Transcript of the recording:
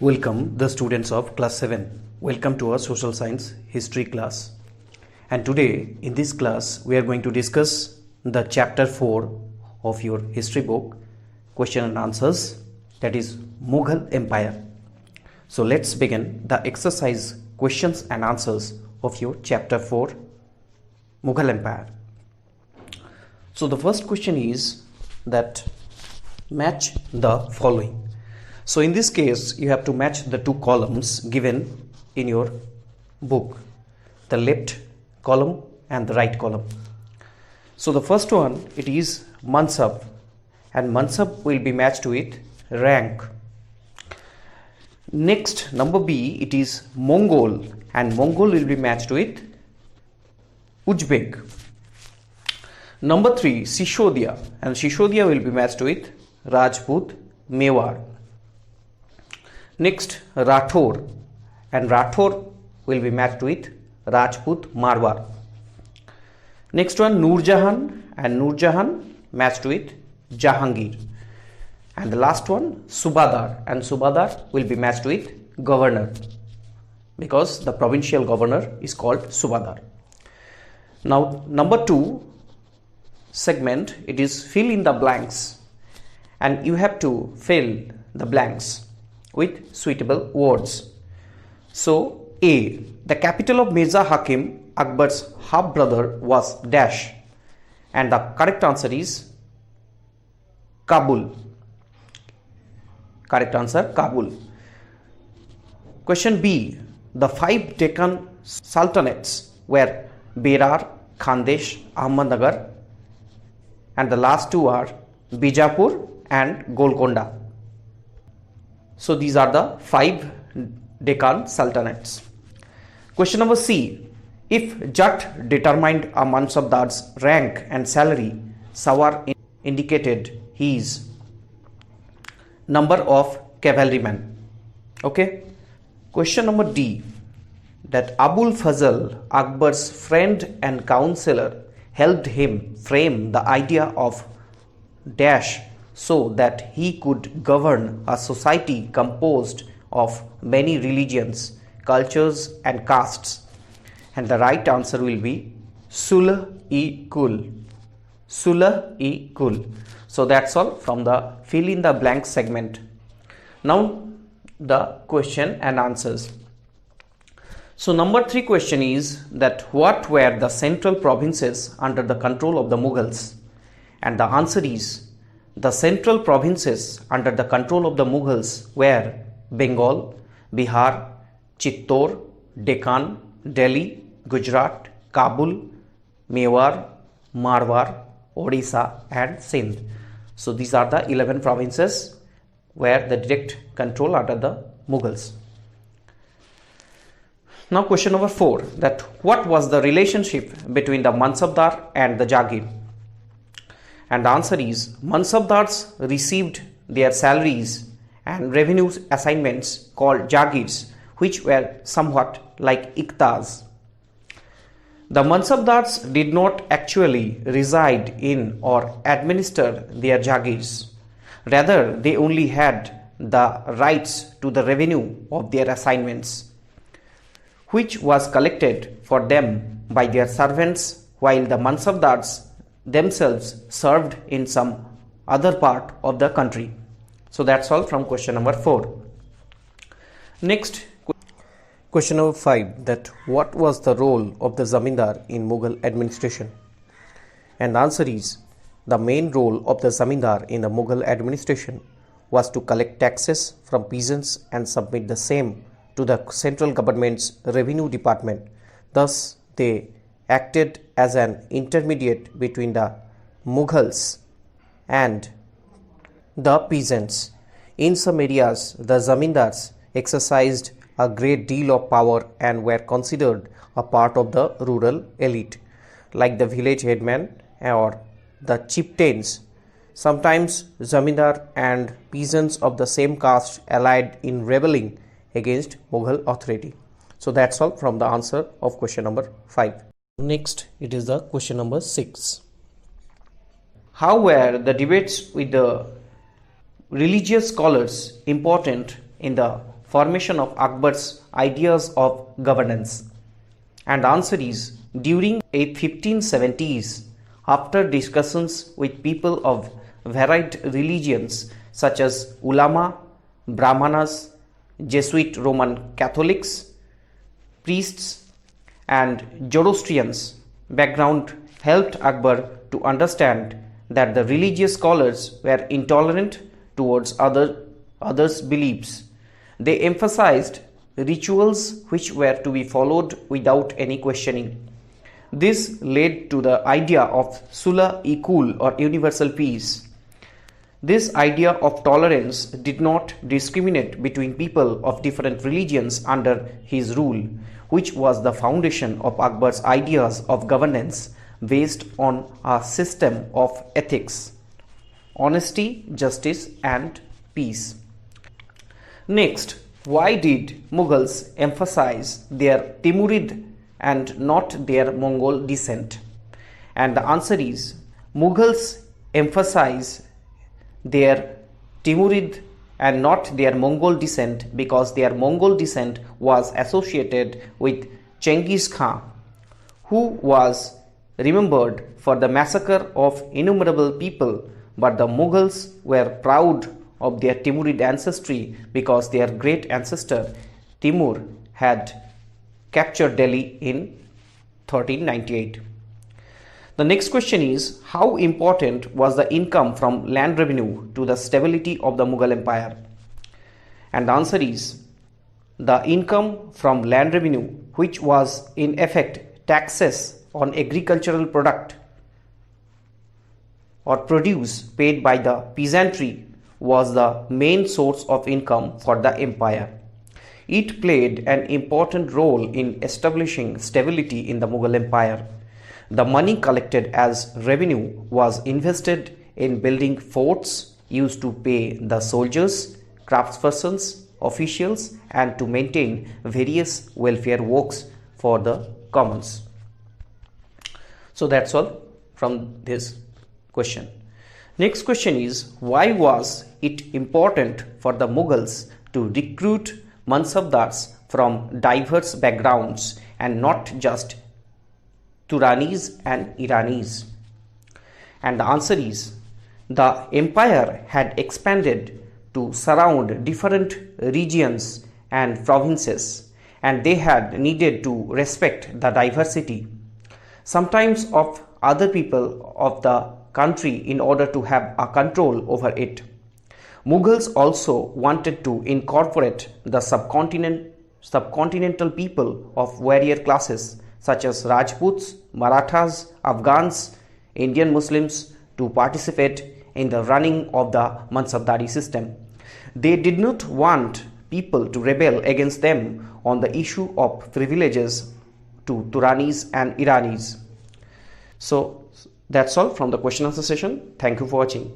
Welcome the students of class 7. Welcome to our social science history class. And today in this class we are going to discuss the chapter 4 of your history book, question and answers, that is Mughal Empire. So let's begin the exercise questions and answers of your chapter 4 Mughal Empire. So the first question is that match the following. So in this case, you have to match the two columns given in your book, the left column and the right column. So the first one, it is Mansab, and Mansab will be matched with rank. Next, number B, it is Mongol, and Mongol will be matched with Uzbek. Number 3, Sishodia, and Sishodia will be matched with Rajput, Mewar. Next, Rathor, and Rathor will be matched with Rajput, Marwar. Next one, Nurjahan, and Nurjahan matched with Jahangir. And the last one, Subadar, and Subadar will be matched with governor, because the provincial governor is called Subadar. Now, number 2 segment, it is fill in the blanks, and you have to fill the blanks with suitable words. So, A, the capital of Mirza Hakim, Akbar's half brother, was dash, and the correct answer is Kabul. Correct answer, Kabul. Question B, the 5 Deccan sultanates were Berar, Khandesh, Ahmadnagar, and the last two are Bijapur and Golconda. So these are the 5 Deccan sultanates. Question number C, if Jat determined a Mansabdar's rank and salary, Sawar indicated his number of cavalrymen. Okay. Question number D, that Abul Fazl, Akbar's friend and counselor, helped him frame the idea of dash so that he could govern a society composed of many religions, cultures and castes. And the right answer will be Sulh-e-Kul. Sulh-e-Kul. So that's all from the fill in the blank segment. Now the question and answers. So number 3 question is that what were the central provinces under the control of the Mughals? And the answer is the central provinces under the control of the Mughals were Bengal, Bihar, Chittor, Deccan, Delhi, Gujarat, Kabul, Mewar, Marwar, Odisha and Sindh. So these are the 11 provinces where the direct control under the Mughals. Now question number 4, that what was the relationship between the Mansabdar and the Jagir? And the answer is Mansabdars received their salaries and revenue assignments called Jagirs, which were somewhat like Iktas. The Mansabdars did not actually reside in or administer their Jagirs. Rather, they only had the rights to the revenue of their assignments, which was collected for them by their servants, while the Mansabdars themselves served in some other part of the country. So that's all from question number 4. Next, question number 5, that what was the role of the Zamindar in Mughal administration? And the answer is the main role of the Zamindar in the Mughal administration was to collect taxes from peasants and submit the same to the central government's revenue department. Thus, they acted as an intermediate between the Mughals and the peasants. In some areas, the Zamindars exercised a great deal of power and were considered a part of the rural elite, like the village headman or the chieftains. Sometimes Zamindar and peasants of the same caste allied in rebelling against Mughal authority. So that's all from the answer of question number 5. Next, it is the question number 6. How were the debates with the religious scholars important in the formation of Akbar's ideas of governance? And the answer is during a 1570s, after discussions with people of varied religions such as ulama, brahmanas, Jesuit Roman Catholics, priests and Zoroastrians background helped Akbar to understand that the religious scholars were intolerant towards others' beliefs. They emphasized rituals which were to be followed without any questioning. This led to the idea of Sulh-e-Kul or universal peace. This idea of tolerance did not discriminate between people of different religions under his rule, which was the foundation of Akbar's ideas of governance based on a system of ethics, honesty, justice, and peace. Next, why did Mughals emphasize their Timurid and not their Mongol descent? And the answer is Mughals emphasize their Timurid and not their Mongol descent because their Mongol descent was associated with Genghis Khan, who was remembered for the massacre of innumerable people, but the Mughals were proud of their Timurid ancestry because their great ancestor Timur had captured Delhi in 1398. The next question is, how important was the income from land revenue to the stability of the Mughal Empire? And the answer is, the income from land revenue, which was in effect taxes on agricultural product or produce paid by the peasantry, was the main source of income for the empire. It played an important role in establishing stability in the Mughal Empire. The money collected as revenue was invested in building forts used to pay the soldiers, craftspersons, officials, and to maintain various welfare works for the commons. So that's all from this question. Next question is, why was it important for the Mughals to recruit Mansabdars from diverse backgrounds and not just Turanis and Iranis? And the answer is, the empire had expanded to surround different regions and provinces, and they had needed to respect the diversity, sometimes of other people of the country, in order to have a control over it. Mughals also wanted to incorporate the subcontinental people of warrior classes such as Rajputs, Marathas, Afghans, Indian Muslims to participate in the running of the Mansabdari system. They did not want people to rebel against them on the issue of privileges to Turanis and Iranis. So that's all from the question answer session. Thank you for watching.